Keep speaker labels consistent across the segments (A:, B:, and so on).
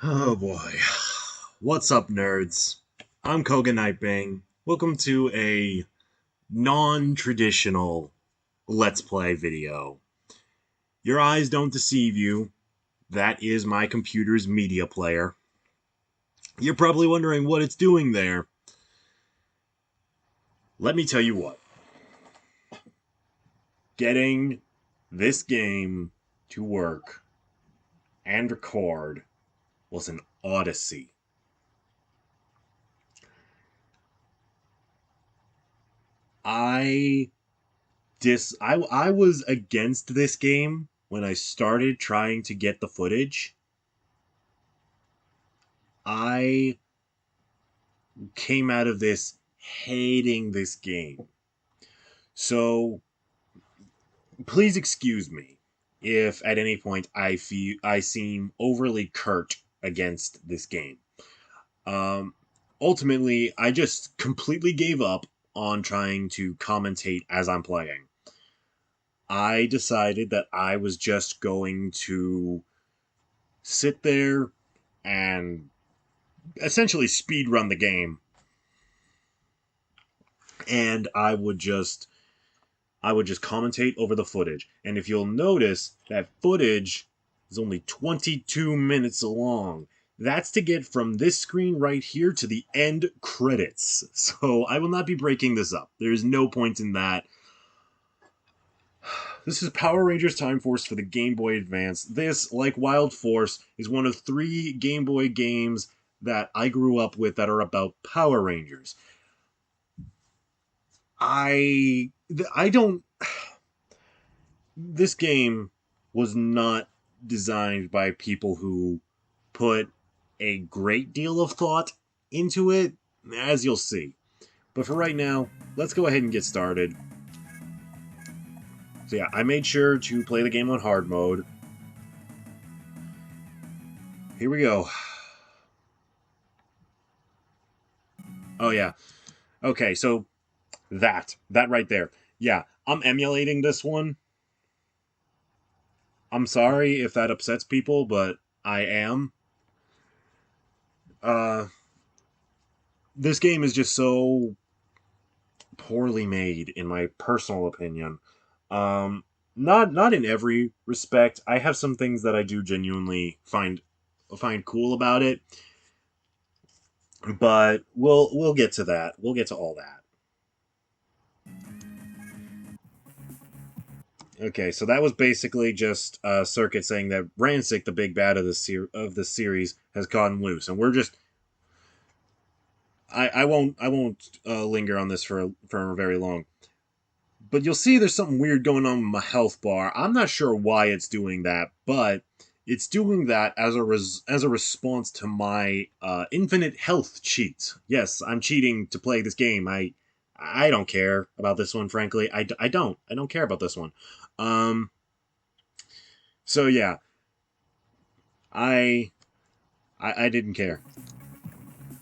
A: Oh boy. What's up, nerds? I'm Koga Nightbang. Welcome to a non traditional Let's Play video. Your eyes don't deceive you. That is my computer's media player. You're probably wondering what it's doing there. Let me tell you what. Getting this game to work and record was an odyssey. I I was against this game when I started trying to get the footage. I came out of this hating this game. So please excuse me if at any point I seem overly curt against this game. Um Ultimately, I just completely gave up on trying to commentate as I'm playing. I decided that I was just going to sit there and essentially speed run the game, and I would just commentate over the footage. And if you'll notice, that footage is only 22 minutes long. That's to get from this screen right here to the end credits. So I will not be breaking this up. There's no point in that. This is Power Rangers Time Force for the Game Boy Advance. This, like Wild Force, is one of 3 Game Boy games that I grew up with that are about Power Rangers. I don't. This game was not designed by people who put a great deal of thought into it, as you'll see. But for right now, let's go ahead and get started. So yeah, I made sure to play the game on hard mode. Here we go. Oh yeah. Okay, so that right there. Yeah, I'm emulating this one. I'm sorry if that upsets people, but I am. Uh this game is just so poorly made, in my personal opinion. Not in every respect. I have some things that I do genuinely find cool about it, but we'll get to that. We'll get to all that. Okay, so that was basically just Circuit saying that Ransik, the big bad of the series, has gotten loose, and we're just. I won't linger on this for very long. But you'll see there's something weird going on with my health bar. I'm not sure why it's doing that, but it's doing that as a response to my infinite health cheat. Yes, I'm cheating to play this game. I don't care about this one, frankly. I don't care about this one. Um. So yeah, I I didn't care.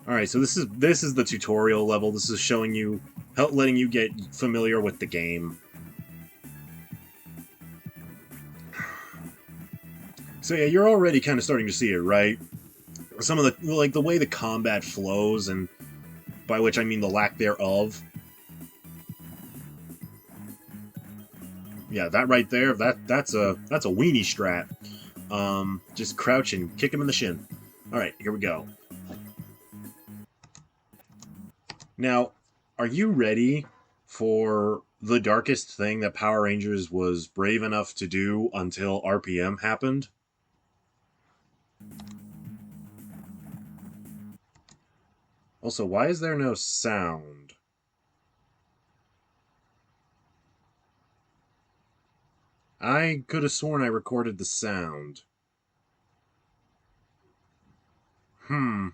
A: All right, so this is the tutorial level. This is showing you, letting you get familiar with the game. So yeah, you're already kind of starting to see it, right? Some of the way the combat flows, and by which I mean the lack thereof. Yeah, that right there, that's a weenie strat. Just crouch and kick him in the shin. All right, here we go. Now, are you ready for the darkest thing that Power Rangers was brave enough to do until RPM happened? Also, why is there no sound? I could have sworn I recorded the sound. Hmm.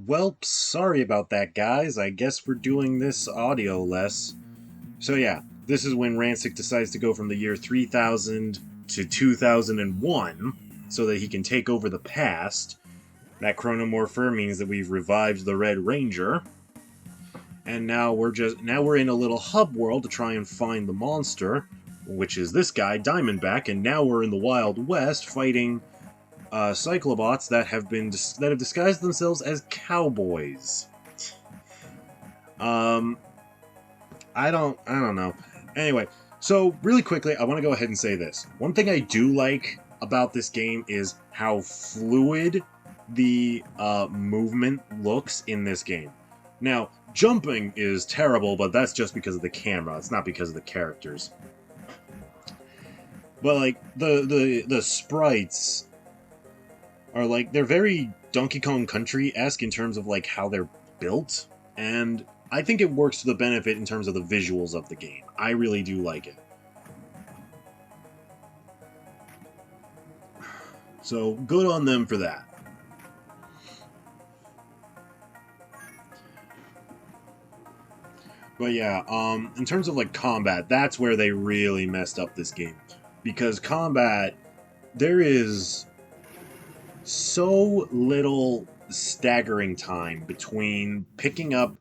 A: Well, sorry about that, guys. I guess we're doing this audio less. So yeah, this is when Ransik decides to go from the year 3000 to 2001 so that he can take over the past. That chronomorpher means that we've revived the Red Ranger. And now we're in a little hub world to try and find the monster. which is this guy, Diamondback, and now we're in the Wild West fighting Cyclobots that have disguised themselves as cowboys. I don't know. Anyway, so really quickly, I want to go ahead and say this. One thing I do like about this game is how fluid the movement looks in this game. Now, jumping is terrible, but that's just because of the camera. It's not because of the characters. But like the sprites are like, they're very Donkey Kong Country-esque in terms of like how they're built, and I think it works to the benefit in terms of the visuals of the game. I really do like it. So good on them for that. But yeah, in terms of like combat, that's where they really messed up this game. Because combat, there is so little staggering time between picking up...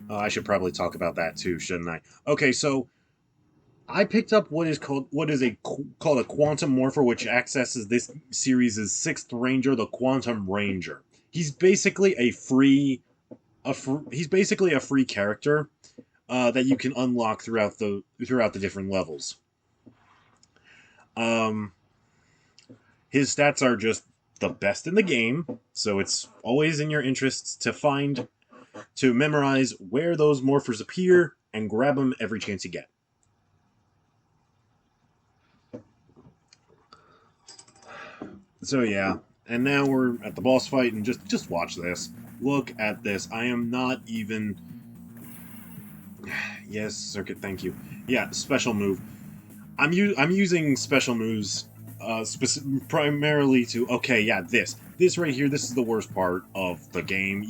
A: I should probably talk about that too, shouldn't I? Okay, so I picked up what is called a Quantum Morpher, which accesses this series' 6th Ranger, the Quantum Ranger. He's basically a free character that you can unlock throughout the different levels. His stats are just the best in the game, so it's always in your interests to memorize where those morphers appear and grab them every chance you get. So yeah, and now we're at the boss fight, and just watch this. Look at this. I am not even... Yes, Circuit, thank you. Yeah, special move. I'm using special moves primarily to... Okay, yeah, this right here, this is the worst part of the game.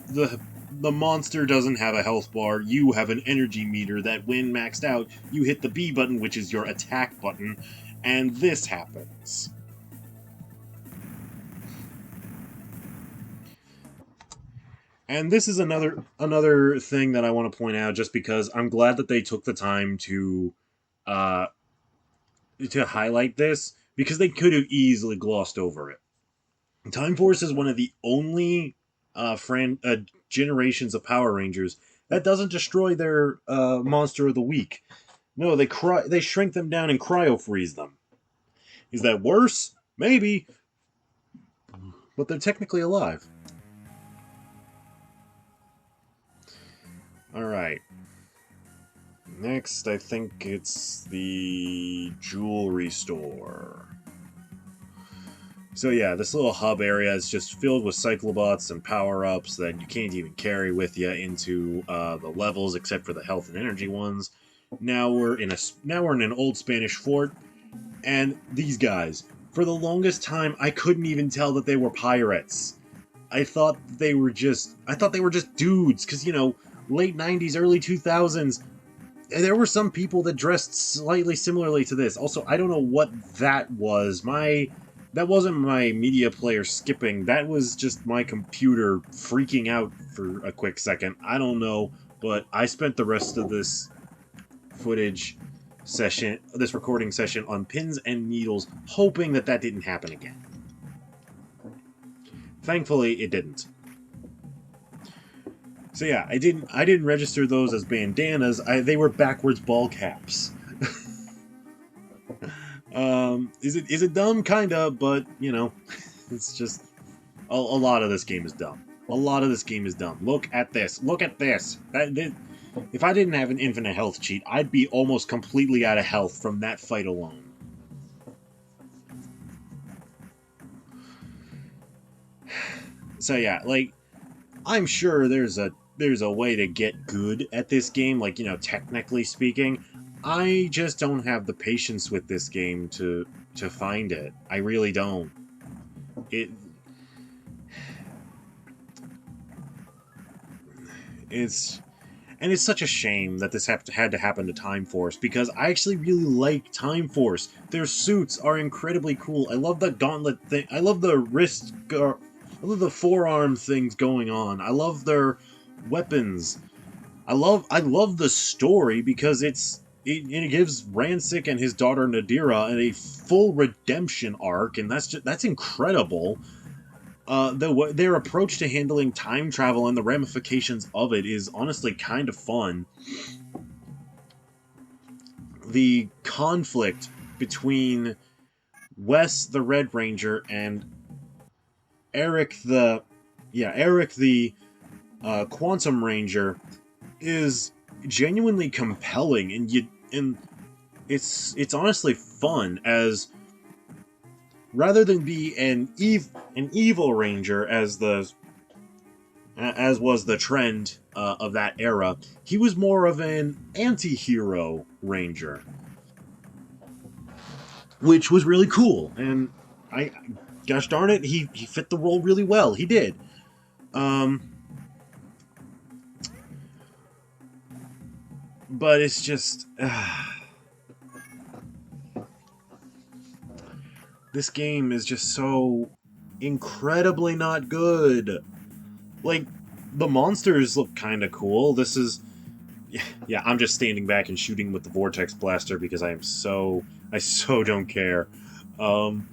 A: The monster doesn't have a health bar. You have an energy meter that, when maxed out, you hit the B button, which is your attack button, and this happens. And this is another thing that I want to point out, just because I'm glad that they took the time to highlight this, because they could have easily glossed over it. Time Force is one of the only generations of Power Rangers that doesn't destroy their monster of the week. No, they shrink them down and cryo-freeze them. Is that worse? Maybe. But they're technically alive. Alright. Next, I think it's the jewelry store. So yeah, this little hub area is just filled with Cyclobots and power-ups that you can't even carry with you into the levels, except for the health and energy ones. Now we're in an old Spanish fort, and these guys, for the longest time, I couldn't even tell that they were pirates. I thought they were just dudes, because, you know, late 90s, early 2000s, there were some people that dressed slightly similarly to this. Also, I don't know what that was. That wasn't my media player skipping. That was just my computer freaking out for a quick second. I don't know, but I spent the rest of this recording session on pins and needles, hoping that didn't happen again. Thankfully, it didn't. So yeah, I didn't register those as bandanas. They were backwards ball caps. Is it dumb? Kinda, but you know, it's just a lot of this game is dumb. A lot of this game is dumb. Look at this. Look at this. If I didn't have an infinite health cheat, I'd be almost completely out of health from that fight alone. So yeah, like, I'm sure there's a way to get good at this game, like, you know, technically speaking. I just don't have the patience with this game to find it. I really don't. It's such a shame that this had to happen to Time Force, because I actually really like Time Force. Their suits are incredibly cool. I love the gauntlet thing. I love the I love the forearm things going on. I love their weapons. I love the story, because it's it gives Ransik and his daughter Nadira a full redemption arc, and that's incredible. Their approach to handling time travel and the ramifications of it is honestly kind of fun. The conflict between Wes the Red Ranger and Eric the Quantum Ranger is genuinely compelling, and it's honestly fun, as rather than be an evil ranger as was the trend of that era, he was more of an anti-hero ranger, which was really cool. And gosh darn it, he fit the role really well. He did. But it's just this game is just so incredibly not good. Like, the monsters look kind of cool. This is... Yeah, I'm just standing back and shooting with the Vortex Blaster because I so don't care. And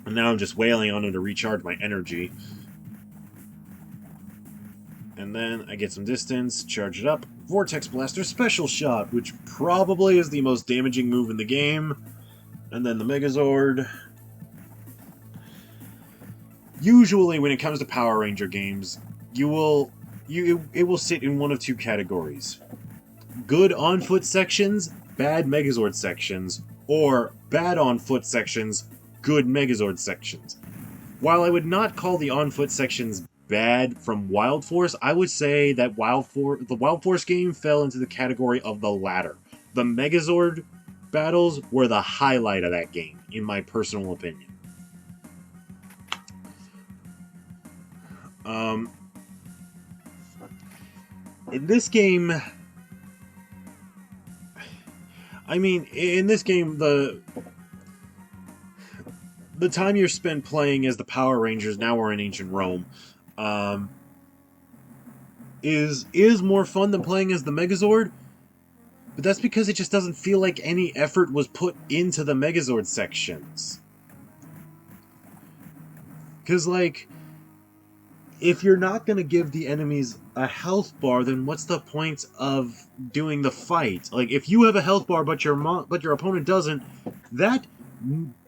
A: now I'm just wailing on him to recharge my energy. And then I get some distance, charge it up. Vortex Blaster Special Shot, which probably is the most damaging move in the game. And then the Megazord. Usually, when it comes to Power Ranger games, it will sit in one of two categories: good on-foot sections, bad Megazord sections, or bad on-foot sections, good Megazord sections. While I would not call the on-foot sections bad from Wild Force, I would say that the Wild Force game fell into the category of the latter. The Megazord battles were the highlight of that game, in my personal opinion. In this game, the time you're spent playing as the Power Rangers, now we're in Ancient Rome, is more fun than playing as the Megazord, but that's because it just doesn't feel like any effort was put into the Megazord sections. Because, like, if you're not going to give the enemies a health bar, then what's the point of doing the fight? Like, if you have a health bar but your opponent doesn't, that,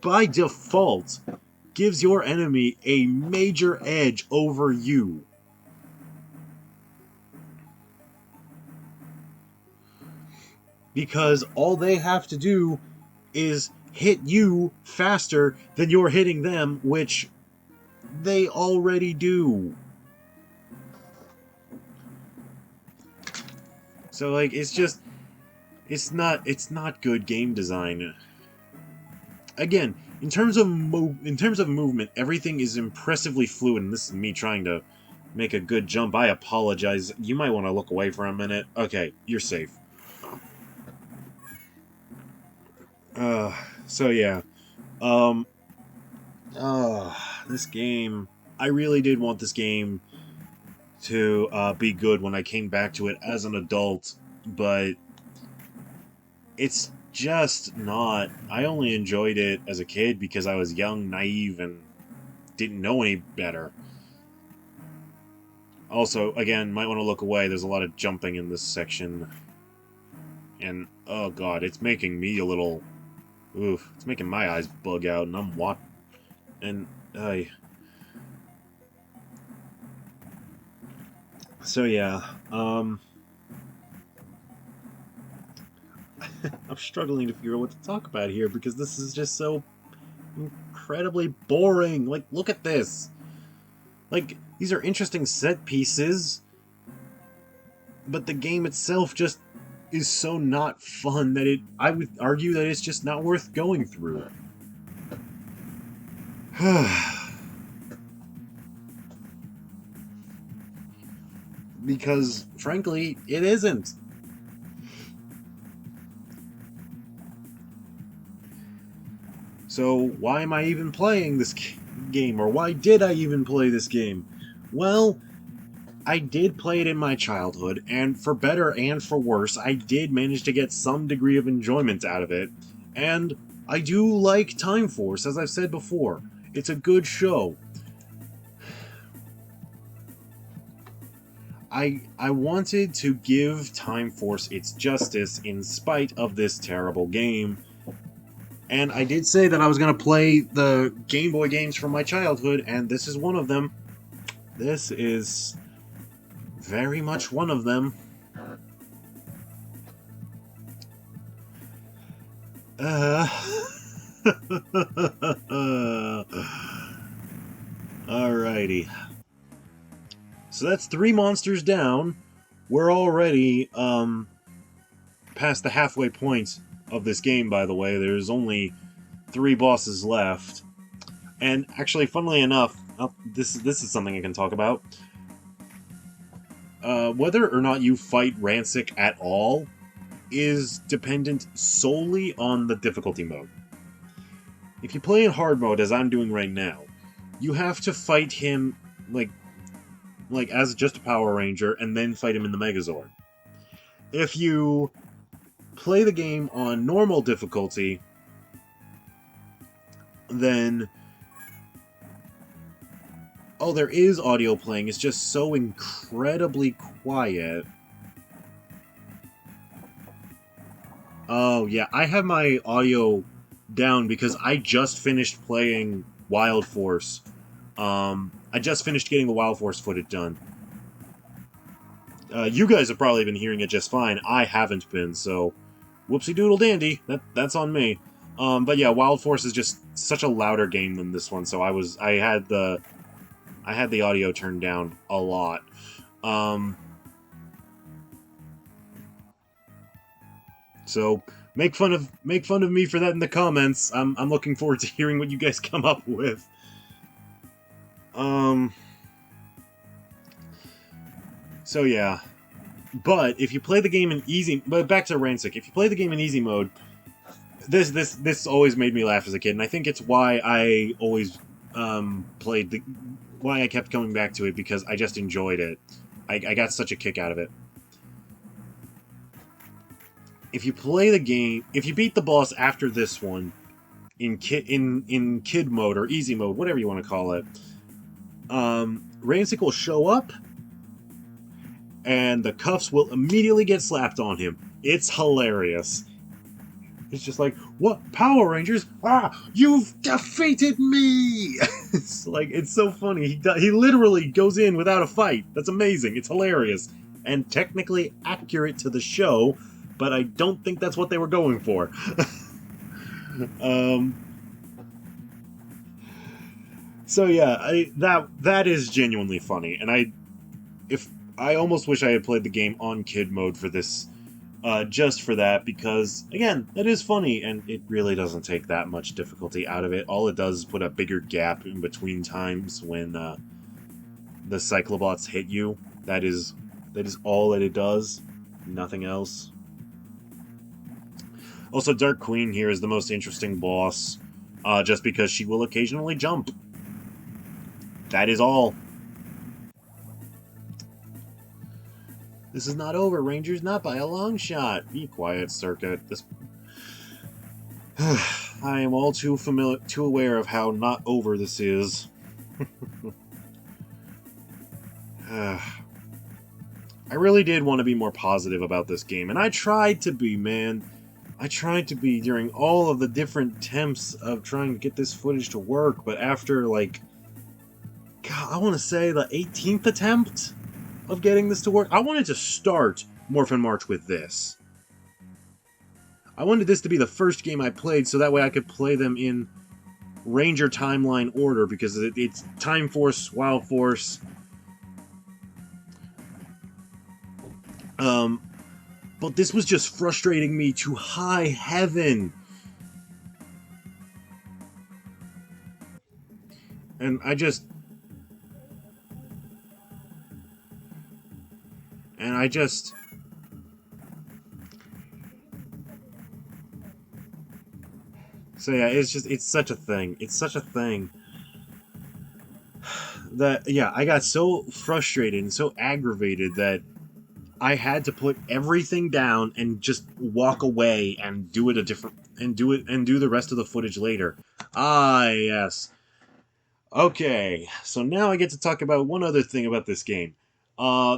A: by default, gives your enemy a major edge over you. Because all they have to do is hit you faster than you're hitting them, which they already do. So, like, it's not good game design. Again, in terms of movement, everything is impressively fluid, and this is me trying to make a good jump. I apologize. You might want to look away for a minute. Okay, you're safe. So yeah. This game, I really did want this game to be good when I came back to it as an adult, but it's just not. I only enjoyed it as a kid because I was young, naive, and didn't know any better. Also, again, might want to look away. There's a lot of jumping in this section. And, oh god, it's making me a little... Oof, it's making my eyes bug out, and I'm So yeah, I'm struggling to figure out what to talk about here, because this is just so incredibly boring. Like, look at this. Like, these are interesting set pieces, but the game itself just is so not fun that I would argue that it's just not worth going through. Because, frankly, it isn't. So, why am I even playing this game? Or why did I even play this game? Well, I did play it in my childhood, and for better and for worse, I did manage to get some degree of enjoyment out of it. And I do like Time Force, as I've said before. It's a good show. I wanted to give Time Force its justice in spite of this terrible game. And I did say that I was going to play the Game Boy games from my childhood, and this is one of them. This is very much one of them. Alrighty. So that's 3 monsters down. We're already past the halfway point of this game, by the way. There's only 3 bosses left. And actually, funnily enough, this is something I can talk about. Whether or not you fight Ransik at all is dependent solely on the difficulty mode. If you play in hard mode, as I'm doing right now, you have to fight him like as just a Power Ranger, and then fight him in the Megazord. If you play the game on normal difficulty, then... Oh, there is audio playing. It's just so incredibly quiet. Oh, yeah. I have my audio down because I just finished playing Wild Force. I just finished getting the Wild Force footage done. You guys have probably been hearing it just fine. I haven't been, so... Whoopsie doodle dandy. That's on me. But yeah, Wild Force is just such a louder game than this one, so I had the audio turned down a lot. So make fun of me for that in the comments. I'm looking forward to hearing what you guys come up with. So yeah. But if you play the game in easy... But back to Ransik. If you play the game in easy mode, this always made me laugh as a kid, and I think it's why I always why I kept coming back to it, because I just enjoyed it. I got such a kick out of it. If you play the game... If you beat the boss after this one, in kid mode, or easy mode, whatever you want to call it, Ransik will show up, and the cuffs will immediately get slapped on him. It's hilarious. It's just like, what? Power Rangers? Ah, you've defeated me! It's so funny. He literally goes in without a fight. That's amazing. It's hilarious. And technically accurate to the show, but I don't think that's what they were going for. So yeah, that is genuinely funny, and I almost wish I had played the game on kid mode for this, just for that, because, again, that is funny, and it really doesn't take that much difficulty out of it. All it does is put a bigger gap in between times when, the Cyclobots hit you. That is all that it does. Nothing else. Also, Dark Queen here is the most interesting boss, just because she will occasionally jump. That is all. This is not over, Rangers. Not by a long shot. Be quiet, Circuit. I am all too aware of how not over this is. I really did want to be more positive about this game, and I tried to be, man. I tried to be during all of the different attempts of trying to get this footage to work, but after, like, God, I want to say the 18th attempt of getting this to work. I wanted to start Morphin March with this. I wanted this to be the first game I played, so that way I could play them in Ranger timeline order, because it's Time Force, Wild Force. But this was just frustrating me to high heaven. And I just... So yeah, it's such a thing. It's such a thing. that, yeah, I got so frustrated and so aggravated that I had to put everything down and just walk away and do it a different and do the rest of the footage later. Ah, yes. Okay, so now I get to talk about one other thing about this game.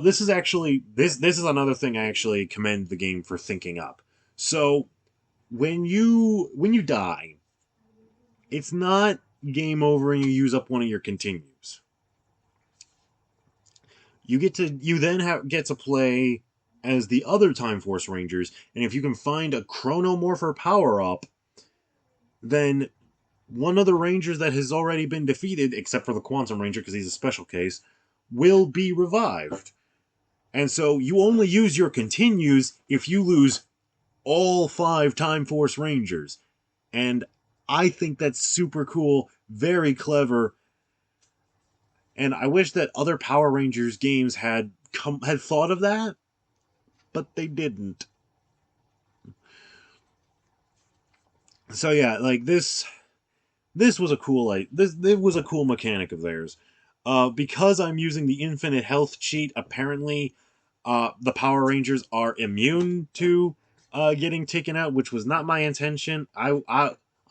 A: This is actually this is another thing I actually commend the game for thinking up. So when you die, it's not game over and you use up one of your continues. You then get to play as the other Time Force Rangers, and if you can find a Chronomorpher power up, then one of the Rangers that has already been defeated, except for the Quantum Ranger because he's a special case, will be revived. And so you only use your continues if you lose all 5 Time Force Rangers. And I think that's super cool, very clever, and I wish that other Power Rangers games had thought of that, but they didn't. So yeah, like this was a cool this was a cool mechanic of theirs. Because I'm using the infinite health cheat, apparently the Power Rangers are immune to getting taken out, which was not my intention. I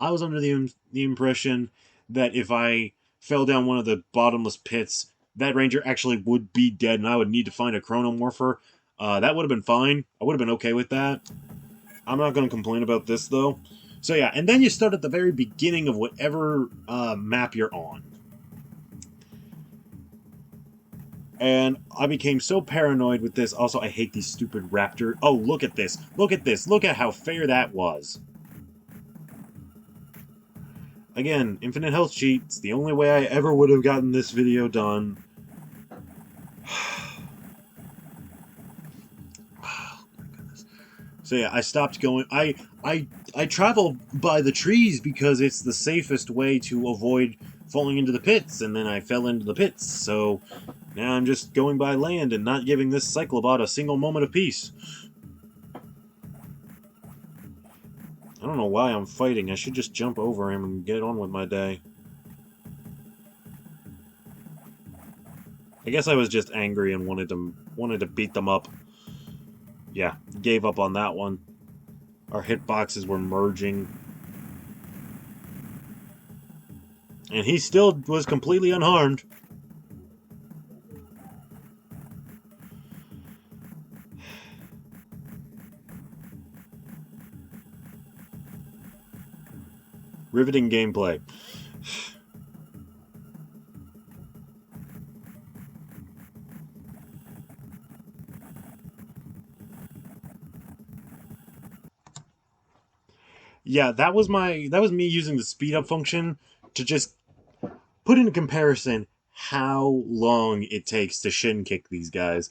A: was under the impression that if I fell down one of the bottomless pits, that Ranger actually would be dead, and I would need to find a Chronomorpher. That would have been fine. I would have been okay with that. I'm not going to complain about this though. So yeah, and then you start at the very beginning of whatever map you're on. And I became so paranoid with this. Also, I hate these stupid raptor. Oh, look at this. Look at this. Look at how fair that was. Again, infinite health cheat. It's the only way I ever would have gotten this video done. Oh my goodness. So yeah, I stopped going. I travel by the trees because it's the safest way to avoid falling into the pits, and then I fell into the pits. So now I'm just going by land and not giving this Cyclobot a single moment of peace. I don't know why I'm fighting. I should just jump over him and get on with my day. I guess I was just angry and wanted to beat them up. Yeah, gave up on that one. Our hitboxes were merging. And he still was completely unharmed. Riveting gameplay. Yeah, that was me using the speed up function to just put into comparison how long it takes to shin kick these guys,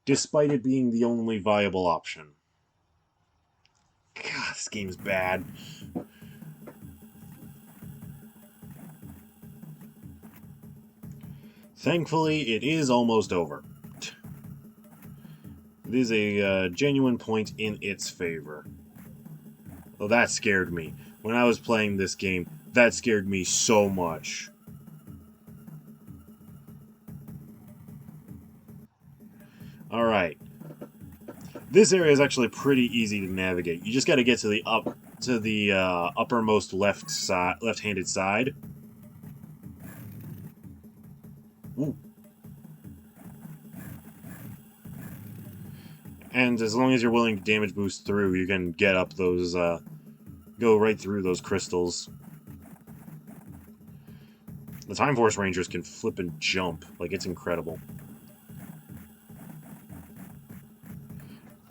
A: despite it being the only viable option. God, this game's bad. Thankfully, it is almost over. It is a genuine point in its favor. Oh, that scared me. When I was playing this game, that scared me so much. Alright. This area is actually pretty easy to navigate. You just got to get to the uppermost left-handed side. Ooh. And as long as you're willing to damage boost through, you can get up those, go right through those crystals. The Time Force Rangers can flip and jump. Like, it's incredible.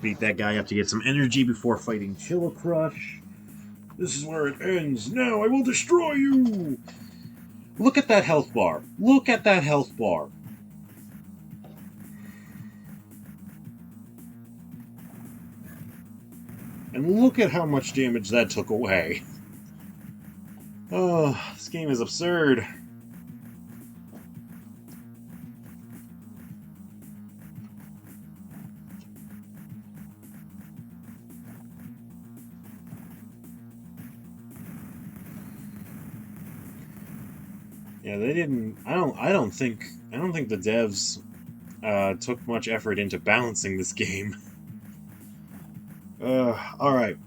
A: Beat that guy up to get some energy before fighting Chilla Crush. This is where it ends. Now I will destroy you! Look at that health bar. Look at that health bar. And look at how much damage that took away. Oh, this game is absurd. Yeah, they didn't. I don't think. I don't think the devs took much effort into balancing this game. All right.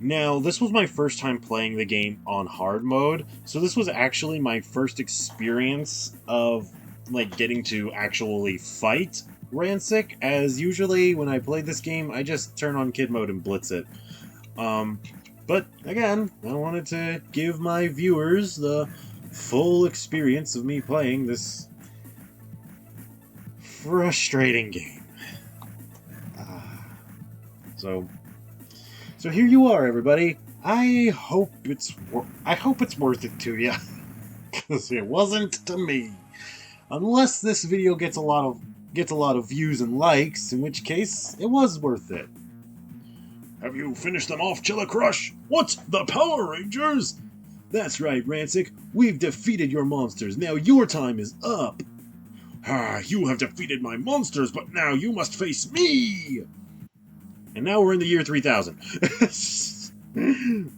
A: Now, this was my first time playing the game on hard mode, so this was actually my first experience of like getting to actually fight Ransik, as usually when I play this game, I just turn on kid mode and blitz it. Um, but again, I wanted to give my viewers the full experience of me playing this frustrating game. So So here you are, everybody. I hope it's worth it to you, because it wasn't to me. Unless this video gets a lot of views and likes, in which case it was worth it. Have you finished them off, Chilla Crush? What? The Power Rangers? That's right, Ransik. We've defeated your monsters. Now your time is up. Ah, you have defeated my monsters, but now you must face me. And now we're in the year 3000. In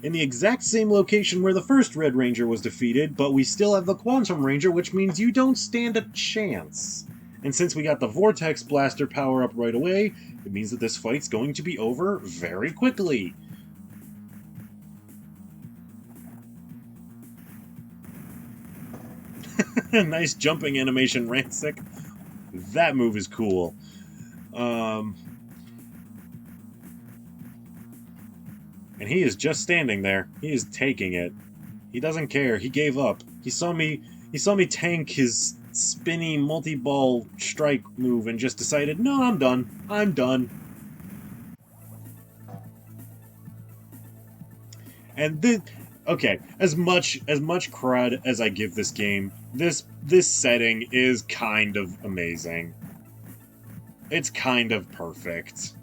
A: the exact same location where the first Red Ranger was defeated, but we still have the Quantum Ranger, which means you don't stand a chance. And since we got the Vortex Blaster power up right away, it means that this fight's going to be over very quickly. Nice jumping animation, Ransik. That move is cool. And he is just standing there. He is taking it. He doesn't care. He gave up. He saw me tank his spinny multi-ball strike move and just decided, no, I'm done. I'm done. And this, okay, as much crud as I give this game, this setting is kind of amazing. It's kind of perfect.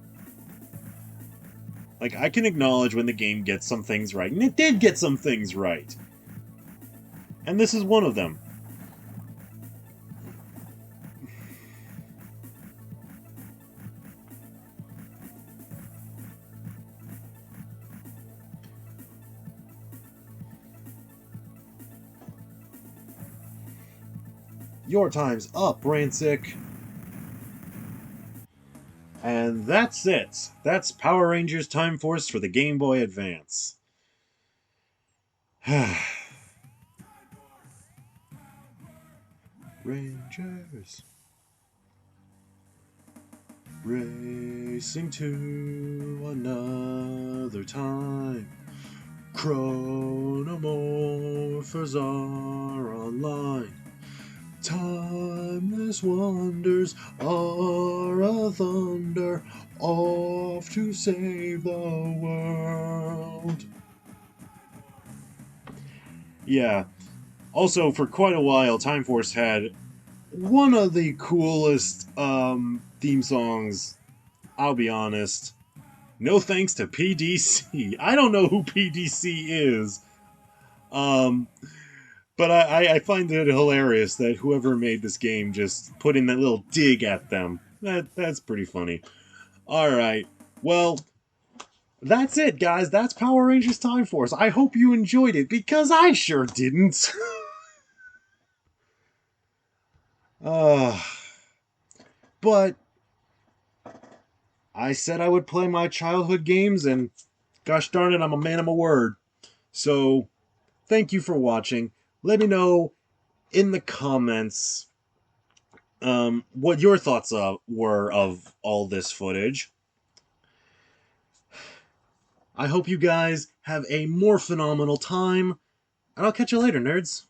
A: Like, I can acknowledge when the game gets some things right, and it did get some things right. And this is one of them. Your time's up, Ransik. And that's it. That's Power Rangers Time Force for the Game Boy Advance. Rangers. Racing to another time. Chronomorphers are online. Timeless wonders are a thunder, off to save the world. Yeah. Also, for quite a while, Time Force had one of the coolest theme songs, I'll be honest. No thanks to PDC. I don't know who PDC is. But I find it hilarious that whoever made this game just put in that little dig at them. That's pretty funny. Alright, well, that's it, guys. That's Power Rangers Time Force. I hope you enjoyed it, because I sure didn't. But I said I would play my childhood games, and gosh darn it, I'm a man of my word. So, thank you for watching. Let me know in the comments what your thoughts were of all this footage. I hope you guys have a more phenomenal time, and I'll catch you later, nerds.